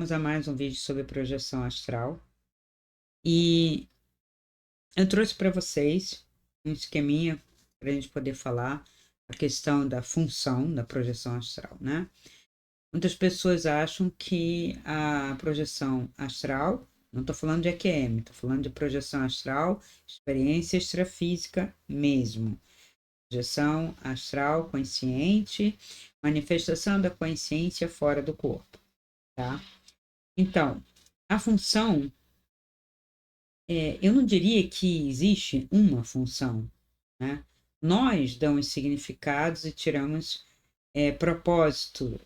Vamos a mais um vídeo sobre projeção astral. E eu trouxe para vocês um esqueminha para a gente poder falar a questão da função da projeção astral, né? Muitas pessoas acham que a projeção astral, não estou falando de EQM, estou falando de projeção astral, experiência extrafísica mesmo. Projeção astral consciente, manifestação da consciência fora do corpo, tá? Então, a função, eu não diria que existe uma função, né? Nós damos significados e tiramos propósito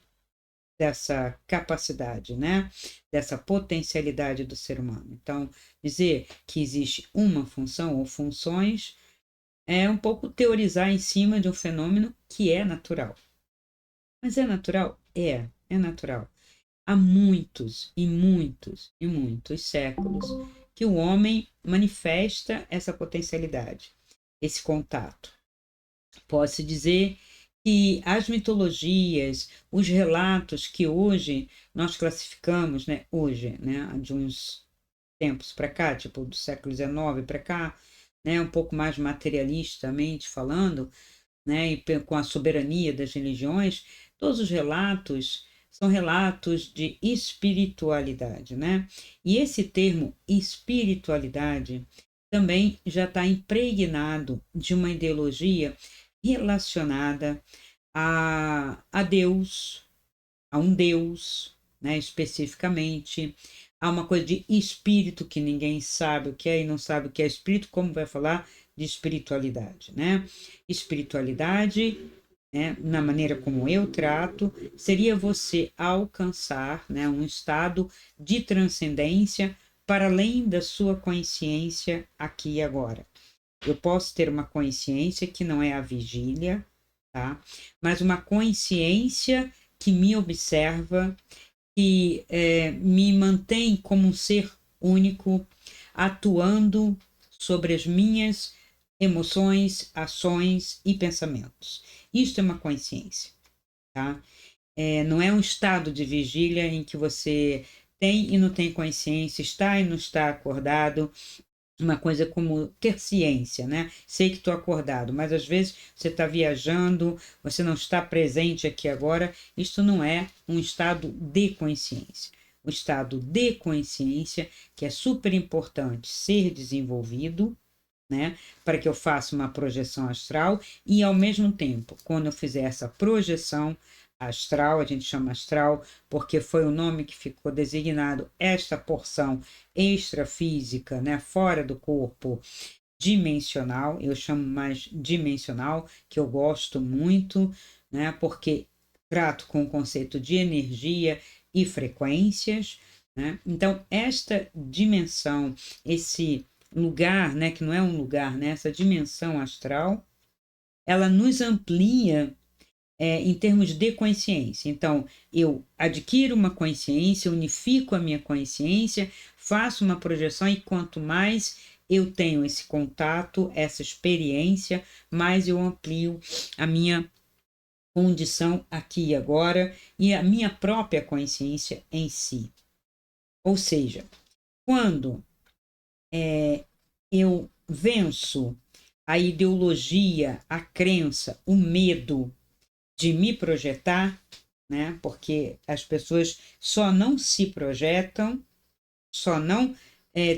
dessa capacidade, né? Dessa potencialidade do ser humano. Então, dizer que existe uma função ou funções é um pouco teorizar em cima de um fenômeno que é natural. Mas é natural? É natural. Há muitos e muitos e muitos séculos que o homem manifesta essa potencialidade, esse contato. Posso dizer que as mitologias, os relatos que hoje nós classificamos, né, hoje, né, de uns tempos para cá, tipo do século XIX para cá, né, um pouco mais materialistamente falando, né, e com a soberania das religiões, todos os relatos são relatos de espiritualidade, né? E esse termo espiritualidade também já está impregnado de uma ideologia relacionada a Deus, a um Deus, né, especificamente, há uma coisa de espírito que ninguém sabe o que é e não sabe o que é espírito, como vai falar de espiritualidade, né? Espiritualidade, né, na maneira como eu trato, seria você alcançar, né, um estado de transcendência para além da sua consciência aqui e agora. Eu posso ter uma consciência que não é a vigília, tá? Mas uma consciência que me observa, que me mantém como um ser único, atuando sobre as minhas emoções, ações e pensamentos. Isto é uma consciência, tá? Não é um estado de vigília em que você tem e não tem consciência, está e não está acordado, uma coisa como ter ciência, né? Sei que estou acordado, mas às vezes você está viajando, você não está presente aqui agora. Isto não é um estado de consciência. O estado de consciência, que é super importante ser desenvolvido, né? Para que eu faça uma projeção astral e, ao mesmo tempo, quando eu fizer essa projeção astral, a gente chama astral porque foi o nome que ficou designado esta porção extrafísica, né? Fora do corpo dimensional, eu chamo mais dimensional, que eu gosto muito, né? Porque trato com o conceito de energia e frequências, né? Então, esta dimensão, esse lugar, né, que não é um lugar, né, essa dimensão astral, ela nos amplia em termos de consciência. Então, eu adquiro uma consciência, unifico a minha consciência, faço uma projeção e quanto mais eu tenho esse contato, essa experiência, mais eu amplio a minha condição aqui e agora e a minha própria consciência em si. Ou seja, quando eu venço a ideologia, a crença, o medo de me projetar, né? Porque as pessoas só não se projetam, só não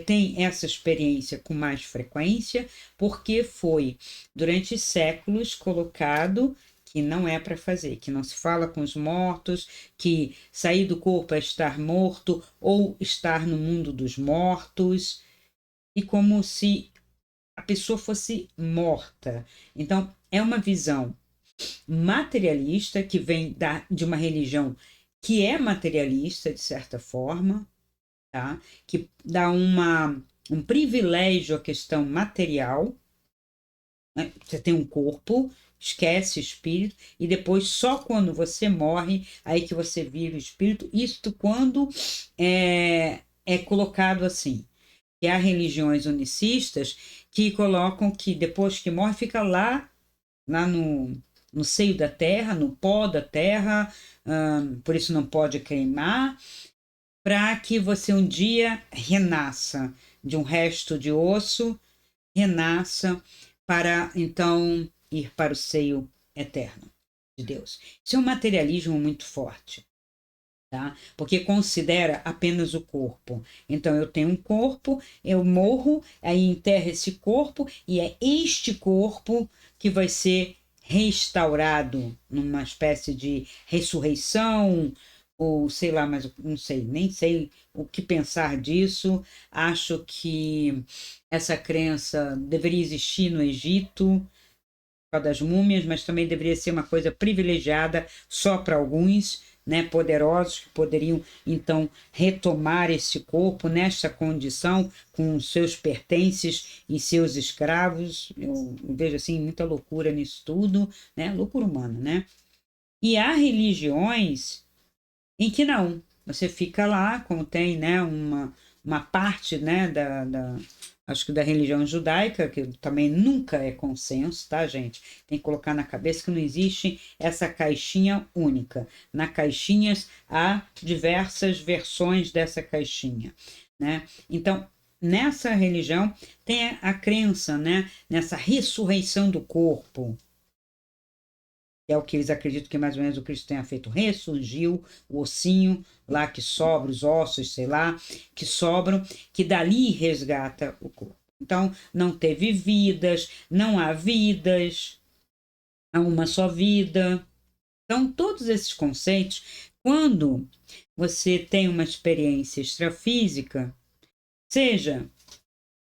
têm essa experiência com mais frequência, porque foi durante séculos colocado que não é para fazer, que não se fala com os mortos, que sair do corpo é estar morto ou estar no mundo dos mortos, e como se a pessoa fosse morta. Então, é uma visão materialista que vem de uma religião que é materialista, de certa forma, tá? Que dá um privilégio à questão material, né? Você tem um corpo, esquece o espírito, e depois só quando você morre, aí que você vira o espírito, isto quando é colocado assim. E há religiões unicistas que colocam que depois que morre fica lá no seio da terra, no pó da terra, por isso não pode queimar, para que você um dia renasça de um resto de osso, renasça para então ir para o seio eterno de Deus. Isso é um materialismo muito forte. Tá? Porque considera apenas o corpo. Então, eu tenho um corpo, eu morro, aí enterra esse corpo, e é este corpo que vai ser restaurado numa espécie de ressurreição, ou sei lá, mas não sei, nem sei o que pensar disso. Acho que essa crença deveria existir no Egito, das múmias, mas também deveria ser uma coisa privilegiada só para alguns, né, poderosos que poderiam então retomar esse corpo nesta condição com seus pertences e seus escravos. Eu vejo assim muita loucura nisso tudo, né, loucura humana, né? E há religiões em que não, você fica lá, como tem, né, uma parte, né, acho que da religião judaica, que também nunca é consenso, tá, gente? Tem que colocar na cabeça que não existe essa caixinha única. Na caixinhas há diversas versões dessa caixinha, né? Então, nessa religião tem a crença, né, nessa ressurreição do corpo, é o que eles acreditam que mais ou menos o Cristo tenha feito. Ressurgiu o ossinho lá que sobra, os ossos, sei lá, que sobram, que dali resgata o corpo. Então, não teve vidas, não há vidas, há uma só vida. Então, todos esses conceitos, quando você tem uma experiência extrafísica, seja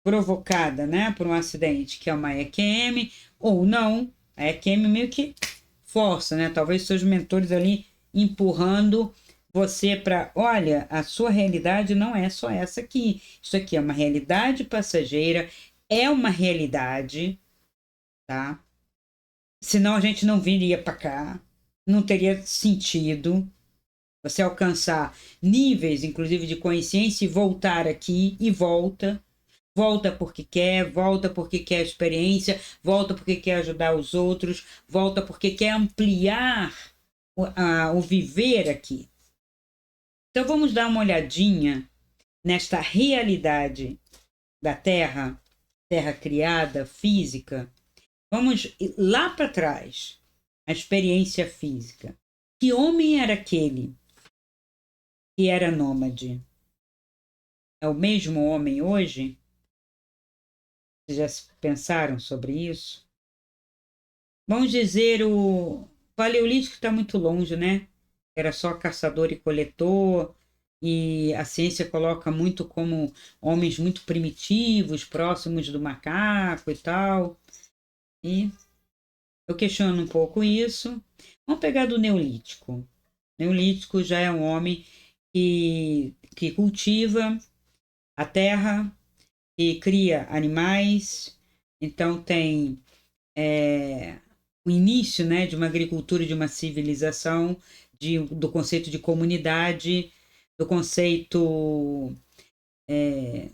provocada, né, por um acidente, que é uma EQM, ou não, a EQM meio que força, né? Talvez seus mentores ali empurrando você para, olha, a sua realidade não é só essa aqui. Isso aqui é uma realidade passageira, é uma realidade, tá? Senão a gente não viria para cá, não teria sentido você alcançar níveis, inclusive de consciência e voltar aqui e volta. Volta porque quer a experiência, volta porque quer ajudar os outros, volta porque quer ampliar o viver aqui. Então vamos dar uma olhadinha nesta realidade da Terra, Terra criada, física. Vamos lá para trás, a experiência física. Que homem era aquele que era nômade? É o mesmo homem hoje? Vocês já pensaram sobre isso? Vamos dizer, o Paleolítico está muito longe, né? Era só caçador e coletor, e a ciência coloca muito como homens muito primitivos, próximos do macaco e tal. E eu questiono um pouco isso. Vamos pegar do Neolítico. Neolítico já é um homem que cultiva a terra, que cria animais, então tem o início, né, de uma agricultura, de uma civilização, do conceito de comunidade, do conceito,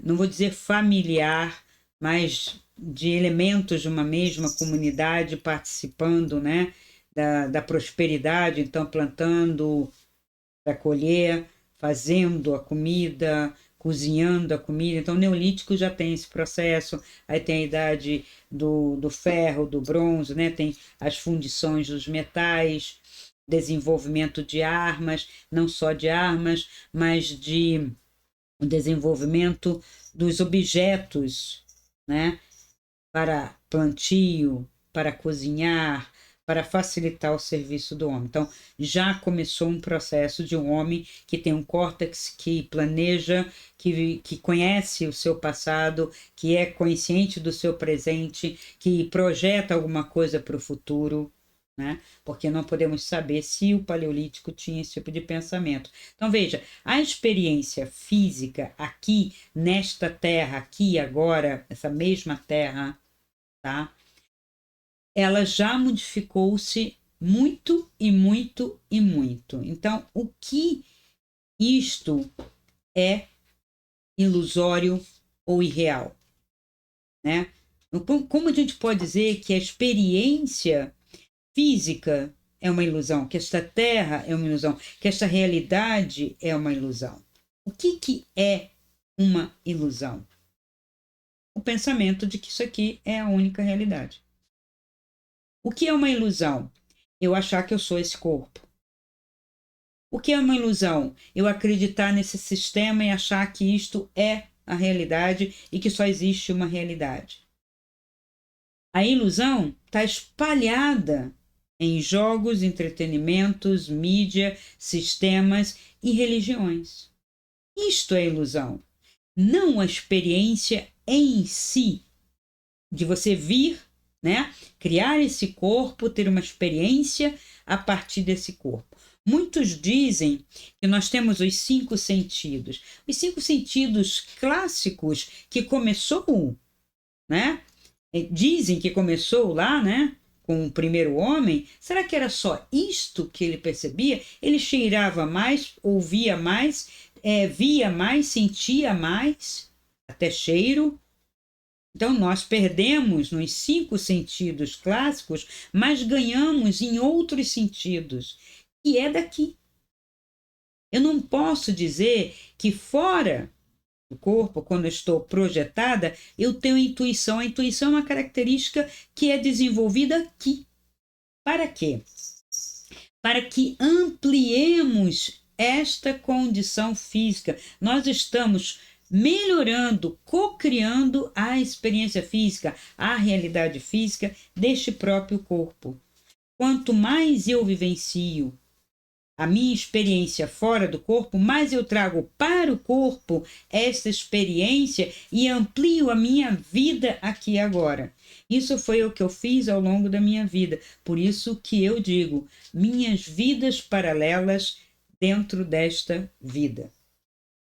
não vou dizer familiar, mas de elementos de uma mesma comunidade participando, né, da prosperidade, então plantando para colher, fazendo a comida, cozinhando a comida. Então, o Neolítico já tem esse processo, aí tem a idade do ferro, do bronze, né? Tem as fundições dos metais, desenvolvimento de armas, não só de armas, mas de desenvolvimento dos objetos, né? Para plantio, para cozinhar, para facilitar o serviço do homem. Então, já começou um processo de um homem que tem um córtex que planeja, que conhece o seu passado, que é consciente do seu presente, que projeta alguma coisa para o futuro, né? Porque não podemos saber se o Paleolítico tinha esse tipo de pensamento. Então, veja, a experiência física aqui, nesta terra, aqui agora, essa mesma terra, tá? Ela já modificou-se muito e muito e muito. Então, o que isto é ilusório ou irreal, né? Como a gente pode dizer que a experiência física é uma ilusão, que esta terra é uma ilusão, que esta realidade é uma ilusão? O que é uma ilusão? O pensamento de que isso aqui é a única realidade. O que é uma ilusão? Eu achar que eu sou esse corpo. O que é uma ilusão? Eu acreditar nesse sistema e achar que isto é a realidade e que só existe uma realidade. A ilusão está espalhada em jogos, entretenimentos, mídia, sistemas e religiões. Isto é ilusão, não a experiência em si, de você vir, né, criar esse corpo, ter uma experiência a partir desse corpo. Muitos dizem que nós temos os 5 sentidos. Os 5 sentidos clássicos que começou, né? Dizem que começou lá, né? Com o primeiro homem. Será que era só isto que ele percebia? Ele cheirava mais, ouvia mais, via mais, sentia mais, até cheiro. Então, nós perdemos nos 5 sentidos clássicos, mas ganhamos em outros sentidos, que é daqui. Eu não posso dizer que fora do corpo, quando eu estou projetada, eu tenho intuição. A intuição é uma característica que é desenvolvida aqui. Para quê? Para que ampliemos esta condição física. Nós estamos melhorando, co-criando a experiência física, a realidade física deste próprio corpo. Quanto mais eu vivencio a minha experiência fora do corpo, mais eu trago para o corpo essa experiência e amplio a minha vida aqui e agora. Isso foi o que eu fiz ao longo da minha vida. Por isso que eu digo, minhas vidas paralelas dentro desta vida.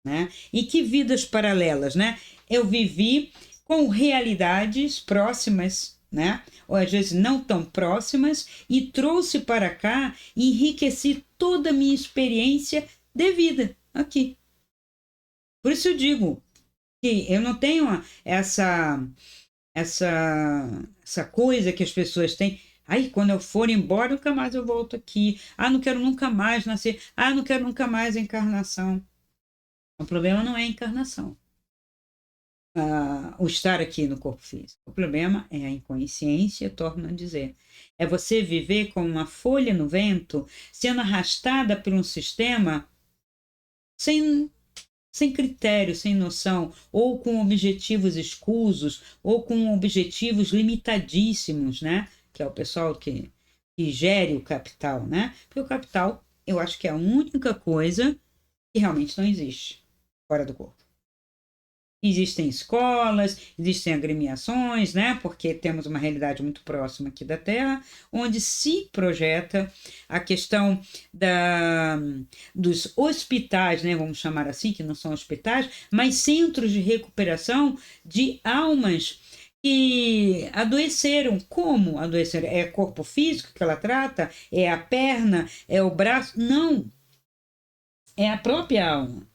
Né? E que vidas paralelas, né? Eu vivi com realidades próximas, né? Ou às vezes não tão próximas, e trouxe para cá e enriqueci toda a minha experiência de vida aqui. Por isso eu digo que eu não tenho essa coisa que as pessoas têm. Aí, quando eu for embora, nunca mais eu volto aqui. Ah, não quero nunca mais nascer. Ah, não quero nunca mais a encarnação. O problema não é a encarnação, o estar aqui no corpo físico. O problema é a inconsciência, torno a dizer. É você viver como uma folha no vento, sendo arrastada por um sistema sem critério, sem noção, ou com objetivos escusos, ou com objetivos limitadíssimos, né? Que é o pessoal que gere o capital, né? Porque o capital, eu acho que é a única coisa que realmente não existe fora do corpo. Existem escolas, existem agremiações, né? Porque temos uma realidade muito próxima aqui da Terra, onde se projeta a questão dos hospitais, né? Vamos chamar assim, que não são hospitais, mas centros de recuperação de almas que adoeceram. Como adoeceram? É corpo físico que ela trata? É a perna? É o braço? Não. É a própria alma.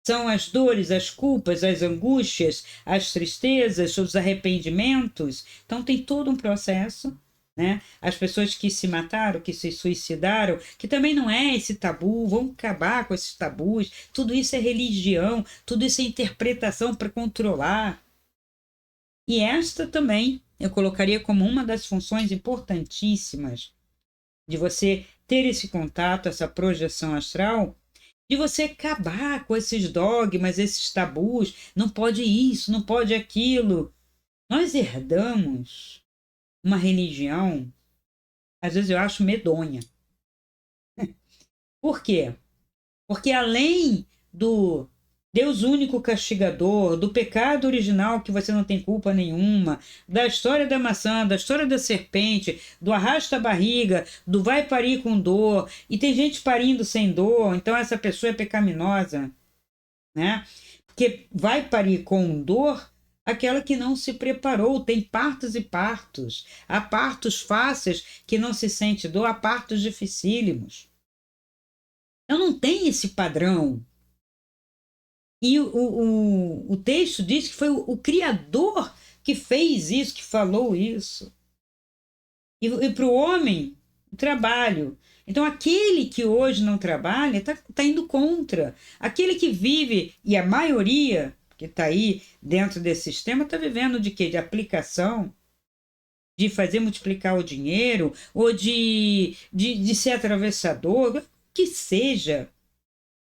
São as dores, as culpas, as angústias, as tristezas, os arrependimentos. Então, tem todo um processo, né? As pessoas que se mataram, que se suicidaram, que também não é esse tabu, vamos acabar com esses tabus. Tudo isso é religião, tudo isso é interpretação para controlar. E esta também eu colocaria como uma das funções importantíssimas de você ter esse contato, essa projeção astral, de você acabar com esses dogmas, esses tabus, não pode isso, não pode aquilo. Nós herdamos uma religião, às vezes eu acho medonha. Por quê? Porque além do Deus único castigador, do pecado original que você não tem culpa nenhuma, da história da maçã, da história da serpente, do arrasta-barriga, do vai parir com dor, e tem gente parindo sem dor, então essa pessoa é pecaminosa, né? Porque vai parir com dor aquela que não se preparou, tem partos e partos. Há partos fáceis que não se sente dor, há partos dificílimos. Então não tem esse padrão. E o texto diz que foi o Criador que fez isso, que falou isso. E para o homem, o trabalho. Então, aquele que hoje não trabalha está indo contra. Aquele que vive, e a maioria que está aí dentro desse sistema, está vivendo de quê? De aplicação, de fazer multiplicar o dinheiro, ou de ser atravessador, que seja.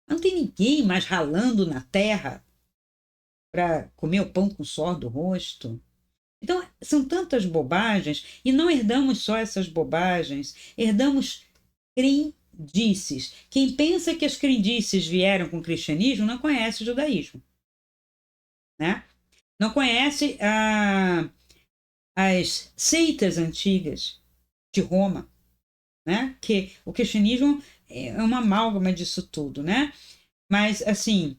Não tem ninguém mais ralando na terra para comer o pão com o suor do rosto. Então, são tantas bobagens, e não herdamos só essas bobagens, herdamos crendices. Quem pensa que as crendices vieram com o cristianismo não conhece o judaísmo, né? Não conhece as seitas antigas de Roma, né? Que o cristianismo é uma amálgama disso tudo, né? Mas, assim,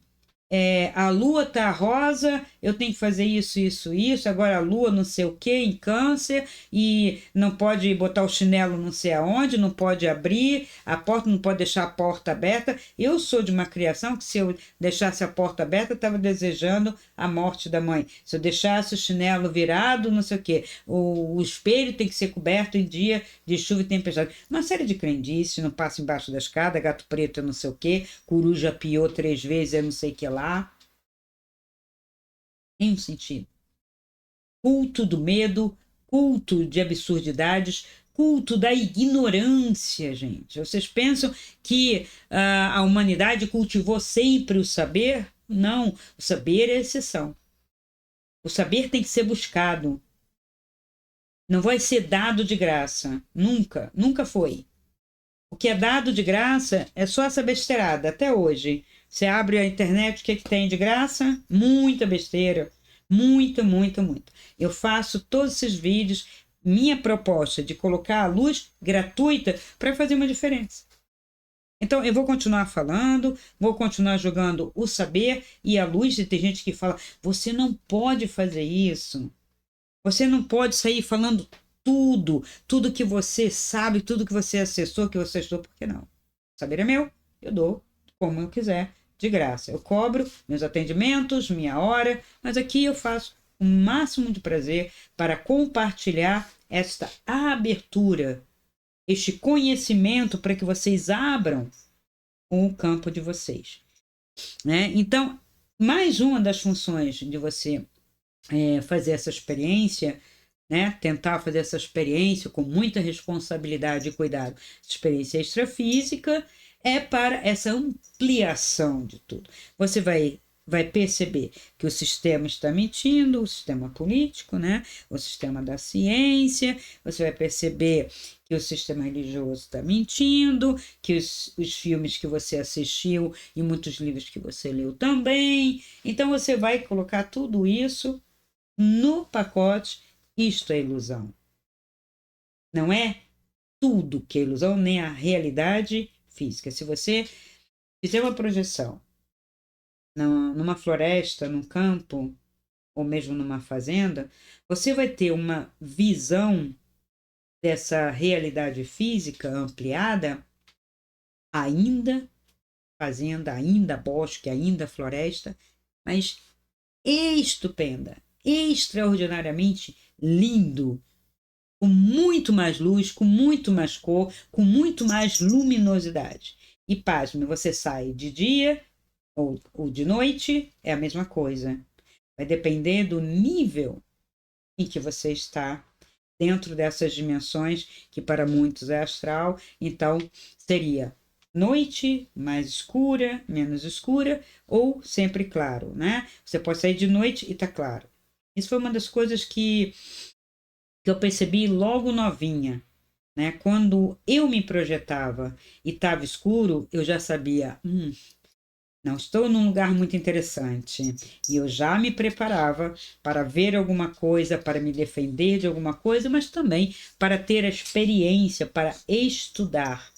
a lua tá rosa, eu tenho que fazer isso, isso, isso. Agora a lua não sei o que em câncer, e não pode botar o chinelo não sei aonde, não pode abrir a porta, não pode deixar a porta aberta. Eu sou de uma criação que, se eu deixasse a porta aberta, eu estava desejando a morte da mãe. Se eu deixasse o chinelo virado, não sei o que, o espelho tem que ser coberto em dia de chuva e tempestade. Uma série de crendices, não passa embaixo da escada, gato preto, não sei o que, coruja piou 3 vezes, eu não sei o que lá. Em um sentido. Culto do medo, culto de absurdidades, culto da ignorância, gente. Vocês pensam que a humanidade cultivou sempre o saber? Não, o saber é exceção. O saber tem que ser buscado. Não vai ser dado de graça. Nunca, nunca foi. O que é dado de graça é só essa besteirada, até hoje. Você abre a internet, o que, é que tem de graça? Muita besteira. Muita, muita, muita. Eu faço todos esses vídeos. Minha proposta é de colocar a luz gratuita para fazer uma diferença. Então, eu vou continuar falando, vou continuar jogando o saber e a luz. E tem gente que fala: você não pode fazer isso. Você não pode sair falando tudo que você sabe, tudo que você acessou, que você estudou, por que não? Saber é meu, eu dou como eu quiser, de graça. Eu cobro meus atendimentos, minha hora, mas aqui eu faço o máximo de prazer para compartilhar esta abertura, este conhecimento para que vocês abram o campo de vocês, né? Então, mais uma das funções de você fazer essa experiência, né? Tentar fazer essa experiência com muita responsabilidade e cuidado, experiência extrafísica, é para essa ampliação de tudo. Você vai perceber que o sistema está mentindo, o sistema político, né? O sistema da ciência, você vai perceber que o sistema religioso está mentindo, que os filmes que você assistiu e muitos livros que você leu também. Então você vai colocar tudo isso no pacote. Isto é ilusão. Não é tudo que é ilusão, nem a realidade física. Se você fizer uma projeção numa floresta, num campo, ou mesmo numa fazenda, você vai ter uma visão dessa realidade física ampliada, ainda fazenda, ainda bosque, ainda floresta, mas estupenda, extraordinariamente lindo, com muito mais luz, com muito mais cor, com muito mais luminosidade. E pasme, você sai de dia ou de noite, é a mesma coisa. Vai depender do nível em que você está dentro dessas dimensões, que para muitos é astral. Então, seria noite, mais escura, menos escura, ou sempre claro, né? Você pode sair de noite e tá claro. Isso foi uma das coisas que eu percebi logo novinha, né? Quando eu me projetava e estava escuro, eu já sabia, não estou num lugar muito interessante. E eu já me preparava para ver alguma coisa, para me defender de alguma coisa, mas também para ter a experiência, para estudar,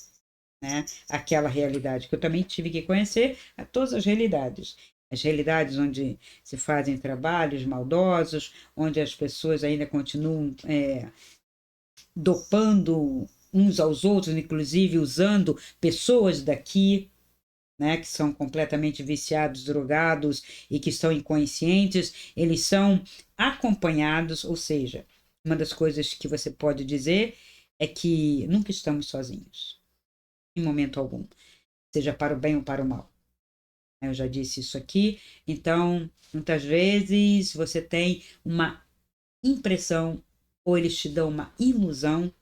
né, aquela realidade, que eu também tive que conhecer a todas as realidades. As realidades onde se fazem trabalhos maldosos, onde as pessoas ainda continuam dopando uns aos outros, inclusive usando pessoas daqui, né, que são completamente viciados, drogados e que estão inconscientes, eles são acompanhados, ou seja, uma das coisas que você pode dizer é que nunca estamos sozinhos. em momento algum, seja para o bem ou para o mal. Eu já disse isso aqui. Então, muitas vezes você tem uma impressão ou eles te dão uma ilusão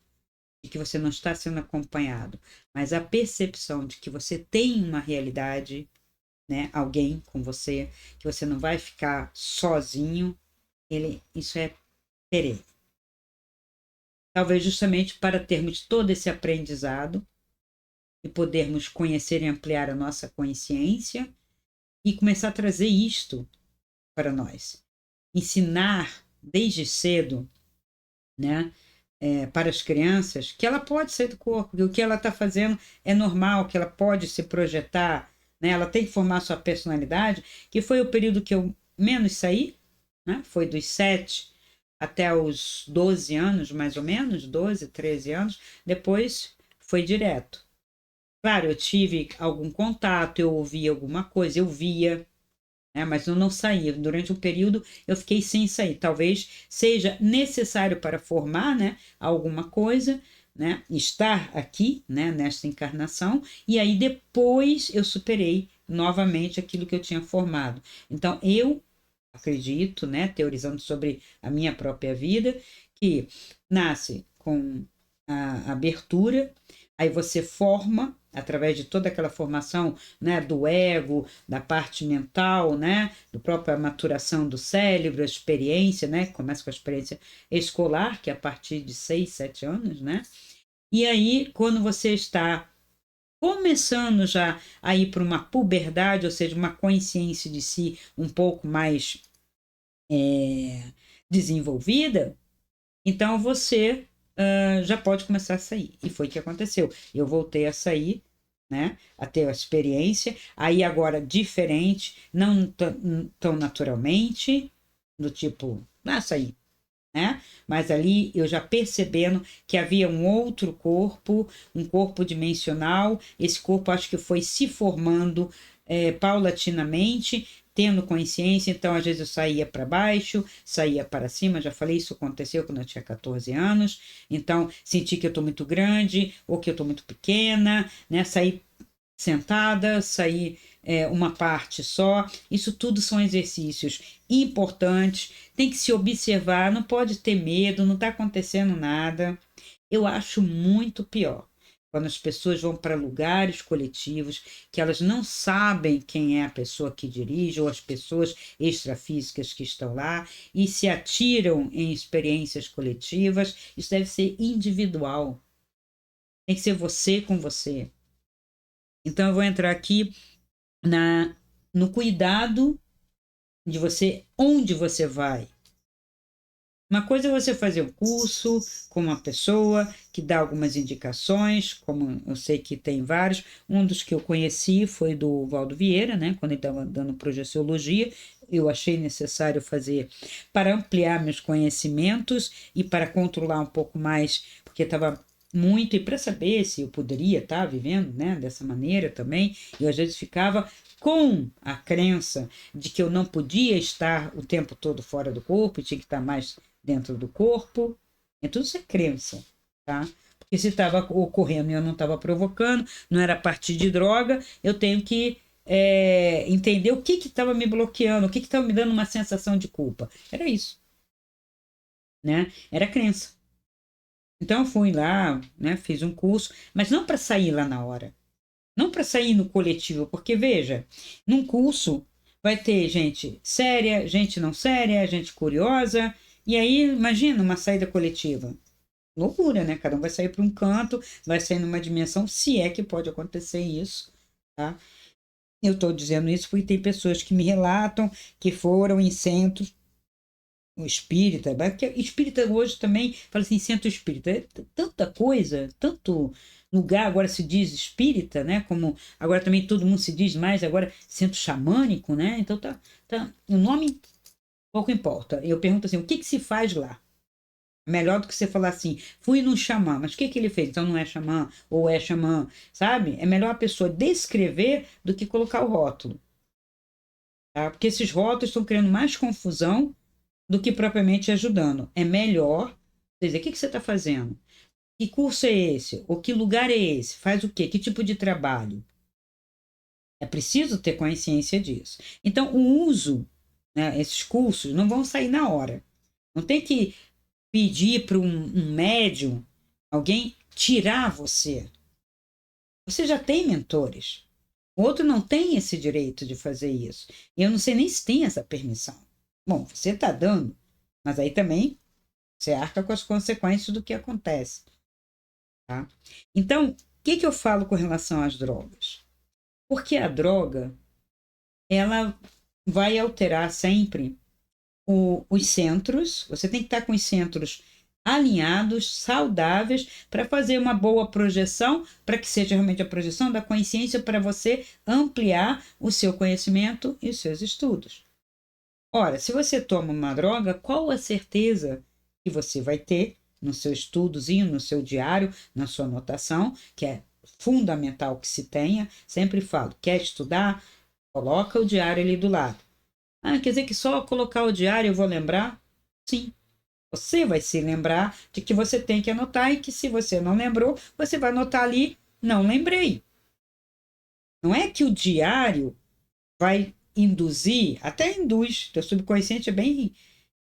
de que você não está sendo acompanhado, mas a percepção de que você tem uma realidade, né, alguém com você, que você não vai ficar sozinho, isso é perene. Talvez justamente para termos todo esse aprendizado e podermos conhecer e ampliar a nossa consciência e começar a trazer isto para nós. Ensinar desde cedo, né, para as crianças que ela pode sair do corpo, que o que ela está fazendo é normal, que ela pode se projetar, né, ela tem que formar sua personalidade, que foi o período que eu menos saí, né, foi dos 7 até os 12 anos, mais ou menos, 12, 13 anos, depois foi direto. Claro, eu tive algum contato, eu ouvia alguma coisa, eu via, né, mas eu não saía. Durante um período eu fiquei sem sair. Talvez seja necessário para formar, né, alguma coisa, né, estar aqui, né, nesta encarnação, e aí depois eu superei novamente aquilo que eu tinha formado. Então eu acredito, né, teorizando sobre a minha própria vida, que nasce com a abertura, aí você forma através de toda aquela formação, né, do ego, da parte mental, né, do própria maturação do cérebro, a experiência, né, começa com a experiência escolar, que é a partir de 6, 7 anos, né, e aí quando você está começando já a ir para uma puberdade, ou seja, uma consciência de si um pouco mais desenvolvida, então você já pode começar a sair. E foi o que aconteceu. Eu voltei a sair, né, a ter a experiência, aí agora diferente, não tão naturalmente, do tipo, sair, né? Mas ali eu já percebendo que havia um corpo dimensional, esse corpo acho que foi se formando paulatinamente, tendo consciência, então às vezes eu saía para baixo, saía para cima, já falei, isso aconteceu quando eu tinha 14 anos, então senti que eu estou muito grande ou que eu estou muito pequena, né? Saí sentada, sair uma parte só. Isso tudo são exercícios importantes, tem que se observar, não pode ter medo, não está acontecendo nada. Eu acho muito pior quando as pessoas vão para lugares coletivos que elas não sabem quem é a pessoa que dirige ou as pessoas extrafísicas que estão lá e se atiram em experiências coletivas. Isso deve ser individual. Tem que ser você com você. Então, eu vou entrar aqui na, no cuidado de você, onde você vai. Uma coisa é você fazer um curso com uma pessoa que dá algumas indicações, como eu sei que tem vários. Um dos que eu conheci foi do Valdo Vieira, né? Quando ele estava dando projeciologia, eu achei necessário fazer para ampliar meus conhecimentos e para controlar um pouco mais, porque estava muito, e para saber se eu poderia estar vivendo, né, dessa maneira também, eu às vezes ficava com a crença de que eu não podia estar o tempo todo fora do corpo, tinha que estar mais dentro do corpo. É tudo isso é crença, tá? Porque se estava ocorrendo e eu não estava provocando, não era a partir de droga, eu tenho que entender o que estava me bloqueando, o que estava me dando uma sensação de culpa. Era isso, né? Era crença. Então eu fui lá, né, fiz um curso, mas não para sair lá na hora, não para sair no coletivo, porque veja, num curso vai ter gente séria, gente não séria, gente curiosa, e aí imagina uma saída coletiva. Loucura, né? Cada um vai sair para um canto, vai sair numa dimensão, se é que pode acontecer isso, tá? Eu estou dizendo isso porque tem pessoas que me relatam que foram em centros o espírita, porque espírita hoje também fala assim, centro espírita, é tanta coisa, tanto lugar agora se diz espírita, né? Como agora também todo mundo se diz mais agora centro xamânico, né? Então tá, o nome pouco importa. Eu pergunto assim, o que se faz lá? Melhor do que você falar assim, fui num xamã, mas o que ele fez? Então não é xamã ou é xamã, sabe? É melhor a pessoa descrever do que colocar o rótulo, tá? Porque esses rótulos estão criando mais confusão do que propriamente ajudando. É melhor dizer, o que você está fazendo? Que curso é esse? Ou que lugar é esse? Faz o quê? Que tipo de trabalho? É preciso ter consciência disso. Então, o uso, né, esses cursos não vão sair na hora. Não tem que pedir para um médium, alguém tirar você. Você já tem mentores. O outro não tem esse direito de fazer isso. E eu não sei nem se tem essa permissão. Bom, você está dando, mas aí também você arca com as consequências do que acontece. Tá? Então, o que eu falo com relação às drogas? Porque a droga, ela vai alterar sempre os centros, você tem que estar com os centros alinhados, saudáveis, para fazer uma boa projeção, para que seja realmente a projeção da consciência, para você ampliar o seu conhecimento e os seus estudos. Ora, se você toma uma droga, qual a certeza que você vai ter no seu estudozinho, no seu diário, na sua anotação, que é fundamental que se tenha, sempre falo, quer estudar? Coloca o diário ali do lado. Ah, quer dizer que só colocar o diário eu vou lembrar? Sim. Você vai se lembrar de que você tem que anotar e que se você não lembrou, você vai anotar ali, não lembrei. Não é que o diário vai induzir, até induz, teu subconsciente é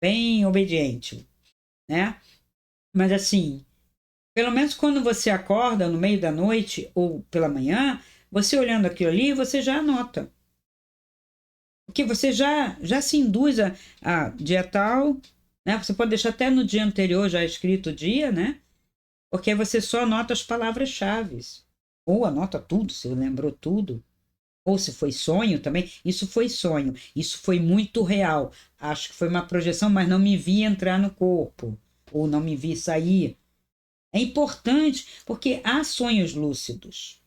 bem obediente, né? Mas assim, pelo menos quando você acorda no meio da noite ou pela manhã, você olhando aquilo ali, você já anota. Porque você já se induz a dia tal, né? Você pode deixar até no dia anterior já escrito o dia, né? Porque aí você só anota as palavras-chave. Ou anota tudo, se lembrou tudo. Ou se foi sonho também. Isso foi sonho. Isso foi muito real. Acho que foi uma projeção, mas não me vi entrar no corpo. Ou não me vi sair. É importante porque há sonhos lúcidos.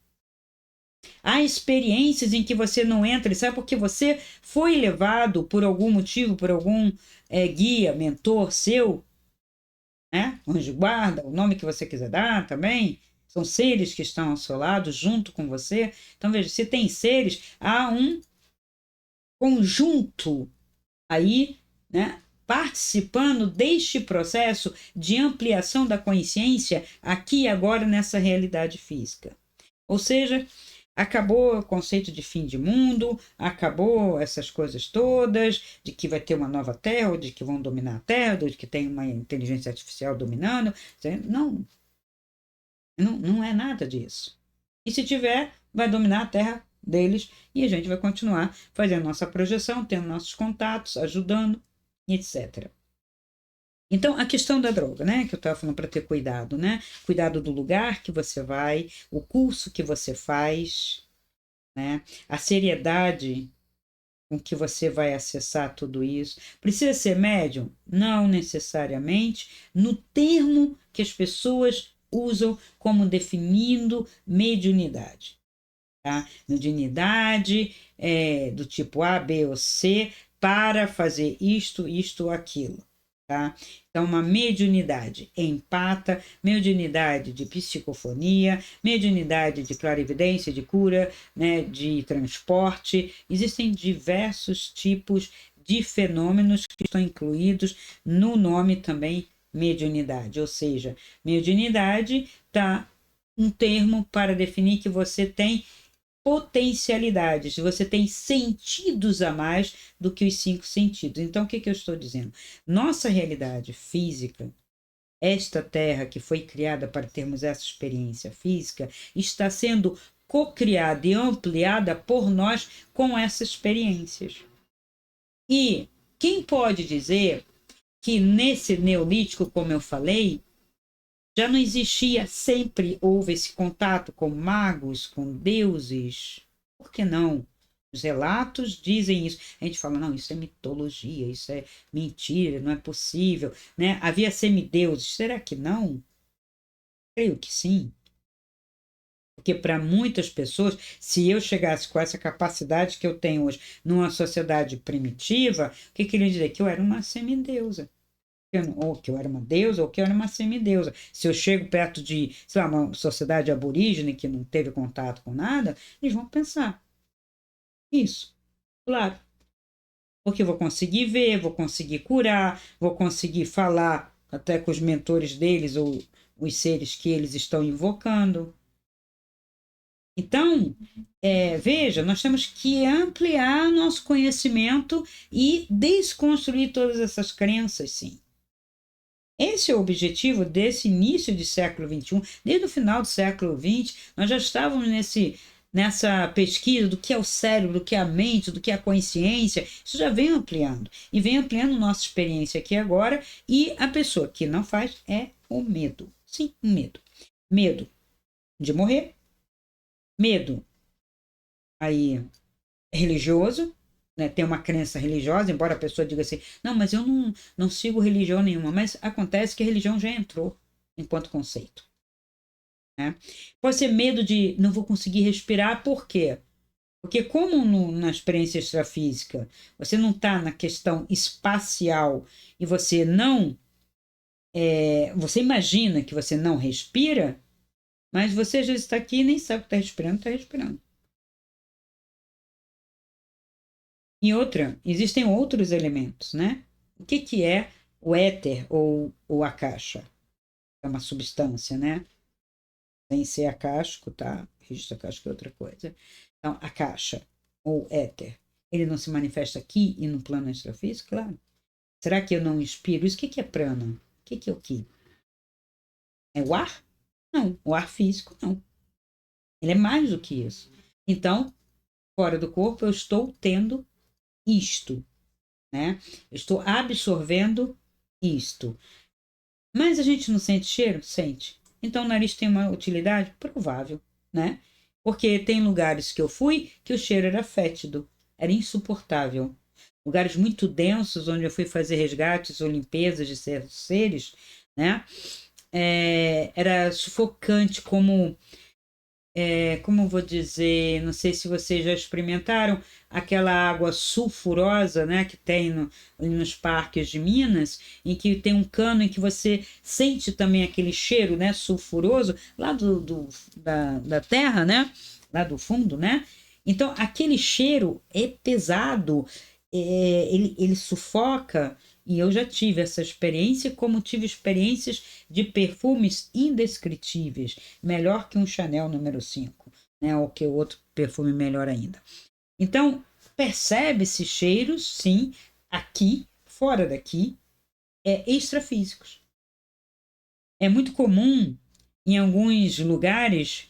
Há experiências em que você não entra, sabe? Porque você foi levado por algum motivo, por algum guia, mentor seu, né? Anjo guarda, o nome que você quiser dar também. São seres que estão ao seu lado, junto com você. Então, veja, se tem seres, há um conjunto aí, né? Participando deste processo de ampliação da consciência aqui e agora nessa realidade física. Ou seja, acabou o conceito de fim de mundo, acabou essas coisas todas, de que vai ter uma nova Terra, ou de que vão dominar a Terra, ou de que tem uma inteligência artificial dominando. Não, não é nada disso. E se tiver, vai dominar a Terra deles e a gente vai continuar fazendo nossa projeção, tendo nossos contatos, ajudando, etc. Então, a questão da droga, né, que eu estava falando para ter cuidado, né? Cuidado do lugar que você vai, o curso que você faz, né? A seriedade com que você vai acessar tudo isso. Precisa ser médium? Não necessariamente, no termo que as pessoas usam como definindo mediunidade. Tá? Mediunidade do tipo A, B ou C para fazer isto, isto ou aquilo. Tá? Então, uma mediunidade empata, mediunidade de psicofonia, mediunidade de clarividência, de cura, né, de transporte. Existem diversos tipos de fenômenos que estão incluídos no nome também mediunidade. Ou seja, mediunidade está um termo para definir que você tem potencialidades, você tem sentidos a mais do que os cinco sentidos. Então, o que eu estou dizendo? Nossa realidade física, esta Terra que foi criada para termos essa experiência física, está sendo cocriada e ampliada por nós com essas experiências. E quem pode dizer que nesse neolítico, como eu falei, já não existia, sempre houve esse contato com magos, com deuses? Por que não? Os relatos dizem isso. A gente fala, não, isso é mitologia, isso é mentira, não é possível, né? Havia semideuses, será que não? Creio que sim. Porque para muitas pessoas, se eu chegasse com essa capacidade que eu tenho hoje numa sociedade primitiva, o que queria dizer? Que eu era uma semideusa. Ou que eu era uma deusa, ou que eu era uma semideusa. Se eu chego perto de, sei lá, uma sociedade aborígene que não teve contato com nada, eles vão pensar isso. Claro. Porque eu vou conseguir ver, vou conseguir curar, vou conseguir falar, até com os mentores deles ou os seres que eles estão invocando. Então, veja, nós temos que ampliar nosso conhecimento e desconstruir todas essas crenças, sim. Esse é o objetivo desse início de século XXI. Desde o final do século XX, nós já estávamos nessa pesquisa do que é o cérebro, do que é a mente, do que é a consciência. Isso já vem ampliando. E vem ampliando nossa experiência aqui agora. E a pessoa que não faz é o medo. Sim, o medo. Medo de morrer. Medo aí religioso, né? Tem uma crença religiosa, embora a pessoa diga assim, não, mas eu não sigo religião nenhuma, mas acontece que a religião já entrou enquanto conceito. Né? Pode ser medo de não vou conseguir respirar, por quê? Porque como na experiência extrafísica você não está na questão espacial e você não, você imagina que você não respira, mas você já está aqui e nem sabe que está respirando. E outra, existem outros elementos, né? O que é o éter ou a caixa? É uma substância, né? Sem ser acástico, tá? Registro acástico é outra coisa. Então, a caixa ou éter, ele não se manifesta aqui e no plano extrafísico? Claro. Será que eu não inspiro? Isso o que é prana? O que é o ki? É o ar? Não. O ar físico, não. Ele é mais do que isso. Então, fora do corpo, eu estou tendo isto, né? Eu estou absorvendo isto. Mas a gente não sente cheiro? Sente. Então o nariz tem uma utilidade? Provável, né? Porque tem lugares que eu fui que o cheiro era fétido, era insuportável. Lugares muito densos, onde eu fui fazer resgates ou limpezas de certos seres, né? Era sufocante, como eu vou dizer, não sei se vocês já experimentaram aquela água sulfurosa, né, que tem nos parques de Minas, em que tem um cano em que você sente também aquele cheiro, né, sulfuroso lá da terra, né, lá do fundo, né? Então aquele cheiro é pesado, ele sufoca. E eu já tive essa experiência, como tive experiências de perfumes indescritíveis, melhor que um Chanel número 5, né? Ou que outro perfume melhor ainda. Então, percebe-se cheiros, sim, aqui, fora daqui, extrafísicos. É muito comum em alguns lugares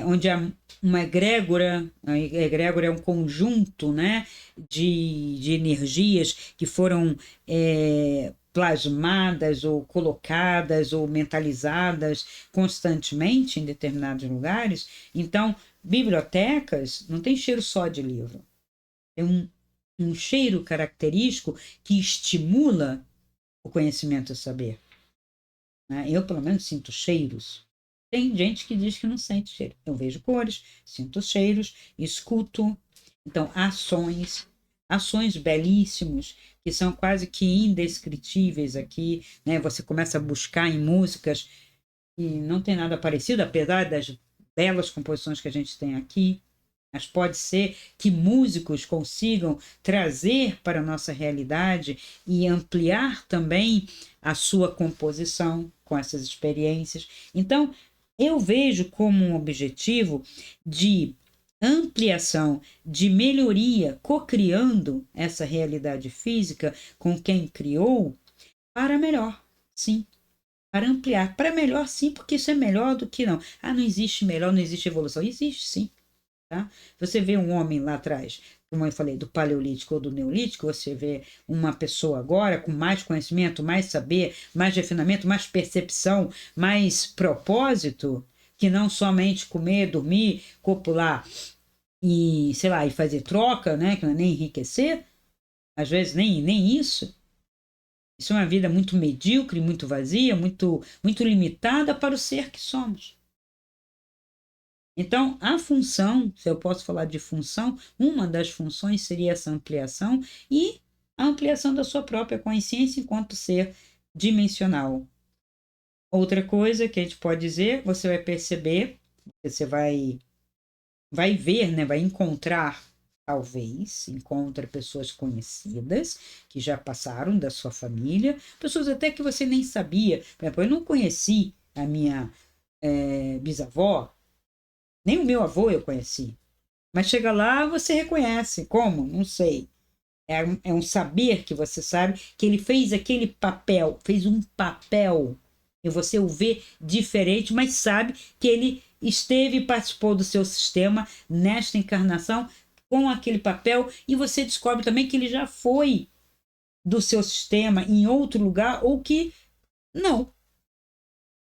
onde há uma egrégora, a egrégora é um conjunto, né, de energias que foram plasmadas ou colocadas ou mentalizadas constantemente em determinados lugares. Então, bibliotecas não tem cheiro só de livro, é um cheiro característico que estimula o conhecimento e o saber. Né? Eu, pelo menos, sinto cheiros. Tem gente que diz que não sente cheiro. Eu vejo cores, sinto cheiros, escuto. Então, ações belíssimos, que são quase que indescritíveis aqui, né? Você começa a buscar em músicas e não tem nada parecido, apesar das belas composições que a gente tem aqui. Mas pode ser que músicos consigam trazer para a nossa realidade e ampliar também a sua composição com essas experiências. Então, eu vejo como um objetivo de ampliação, de melhoria, co-criando essa realidade física com quem criou para melhor, sim. Para ampliar, para melhor, sim, porque isso é melhor do que não. Ah, não existe melhor, não existe evolução. Existe, sim. Tá? Você vê um homem lá atrás, como eu falei, do paleolítico ou do neolítico, você vê uma pessoa agora com mais conhecimento, mais saber, mais refinamento, mais percepção, mais propósito, que não somente comer, dormir, copular e, sei lá, e fazer troca, né? Que não é nem enriquecer, às vezes nem isso. Isso é uma vida muito medíocre, muito vazia, muito limitada para o ser que somos. Então, a função, se eu posso falar de função, uma das funções seria essa ampliação e a ampliação da sua própria consciência enquanto ser dimensional. Outra coisa que a gente pode dizer, você vai perceber, você vai ver, né, vai encontrar talvez encontre pessoas conhecidas que já passaram da sua família, pessoas até que você nem sabia. Por exemplo, eu não conheci a minha bisavó, nem o meu avô eu conheci. Mas chega lá, você reconhece. Como? Não sei. É um saber que você sabe que ele fez aquele papel, fez um papel, e você o vê diferente, mas sabe que ele esteve e participou do seu sistema nesta encarnação com aquele papel, e você descobre também que ele já foi do seu sistema em outro lugar ou que não.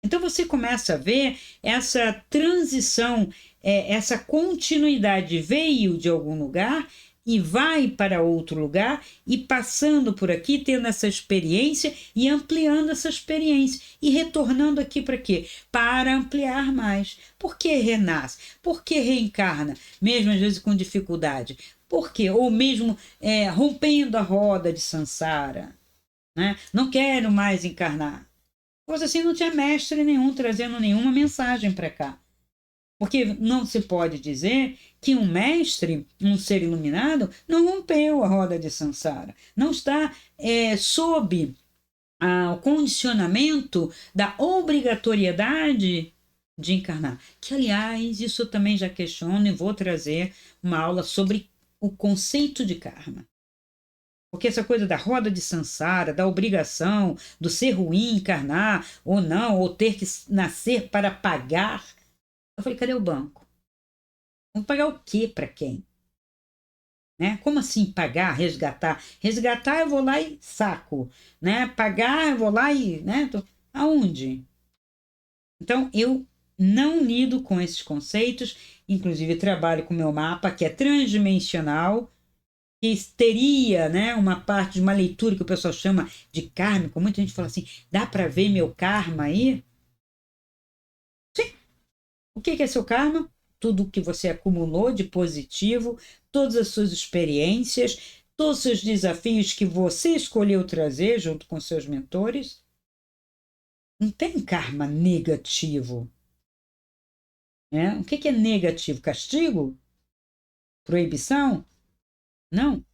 Então você começa a ver essa transição, essa continuidade veio de algum lugar e vai para outro lugar e passando por aqui, tendo essa experiência e ampliando essa experiência e retornando aqui para quê? Para ampliar mais. Por que renasce? Por que reencarna? Mesmo às vezes com dificuldade. Por quê? Ou mesmo rompendo a roda de Sansara. Né? Não quero mais encarnar. Fosse assim, não tinha mestre nenhum trazendo nenhuma mensagem para cá. Porque não se pode dizer que um mestre, um ser iluminado, não rompeu a roda de Sansara. Não está sob o condicionamento da obrigatoriedade de encarnar. Que, aliás, isso eu também já questiono e vou trazer uma aula sobre o conceito de karma. Porque essa coisa da roda de Sansara, da obrigação, do ser ruim encarnar ou não, ou ter que nascer para pagar. Eu falei, cadê o banco? Vamos pagar o quê para quem? Né? Como assim pagar, resgatar? Resgatar eu vou lá e saco. Né? Pagar eu vou lá e... Né? Aonde? Então eu não lido com esses conceitos, inclusive trabalho com o meu mapa, que é transdimensional, que teria, né, uma parte de uma leitura que o pessoal chama de kármico. Muita gente fala assim, dá para ver meu karma aí? Sim. O que é seu karma? Tudo que você acumulou de positivo, todas as suas experiências, todos os seus desafios que você escolheu trazer junto com seus mentores. Não tem karma negativo. Né? O que é negativo? Castigo? Proibição? Não.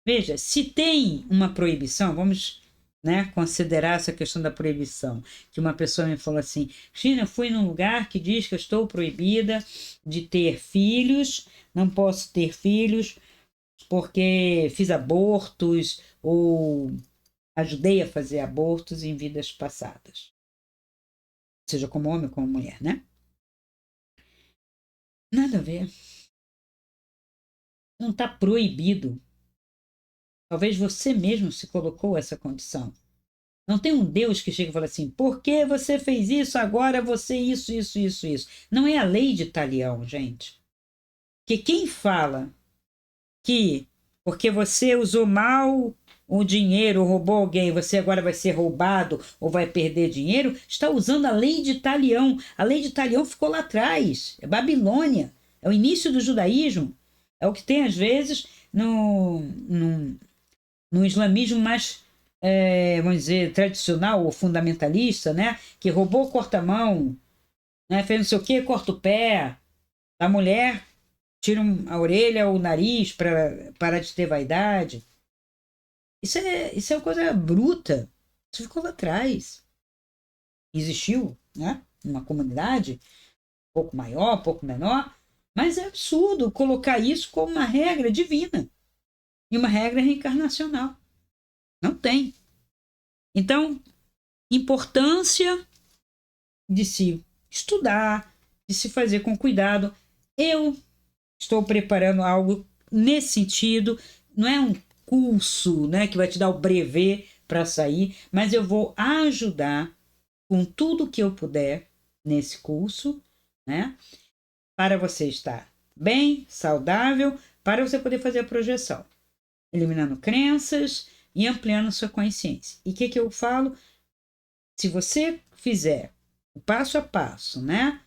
Veja, se tem uma proibição, vamos, né, considerar essa questão da proibição, que uma pessoa me falou assim, Cristina, eu fui num lugar que diz que eu estou proibida de ter filhos, não posso ter filhos porque fiz abortos ou ajudei a fazer abortos em vidas passadas, seja como homem ou como mulher, né? Nada a ver. Não está proibido. Talvez você mesmo se colocou essa condição. Não tem um Deus que chega e fala assim, por que você fez isso, agora você isso, isso, isso, isso. Não é a lei de Talião, gente. Que quem fala que porque você usou mal o dinheiro, roubou alguém, você agora vai ser roubado ou vai perder dinheiro, está usando a lei de Talião. A lei de Talião ficou lá atrás, é Babilônia, é o início do judaísmo. É o que tem, às vezes, no islamismo mais, vamos dizer, tradicional ou fundamentalista, né? Que roubou, corta a mão, né? Fez não sei o quê, corta o pé. A mulher tira a orelha ou o nariz para parar de ter vaidade. Isso é uma coisa bruta. Isso ficou lá atrás. Existiu, né? Uma comunidade, um pouco maior, um pouco menor, mas é absurdo colocar isso como uma regra divina e uma regra reencarnacional. Não tem. Então, importância de se estudar, de se fazer com cuidado. Eu estou preparando algo nesse sentido, não é um curso, né, que vai te dar o brevet para sair, mas eu vou ajudar com tudo que eu puder nesse curso, né, para você estar bem, saudável, para você poder fazer a projeção, eliminando crenças e ampliando sua consciência. E o que eu falo? Se você fizer o passo a passo, né?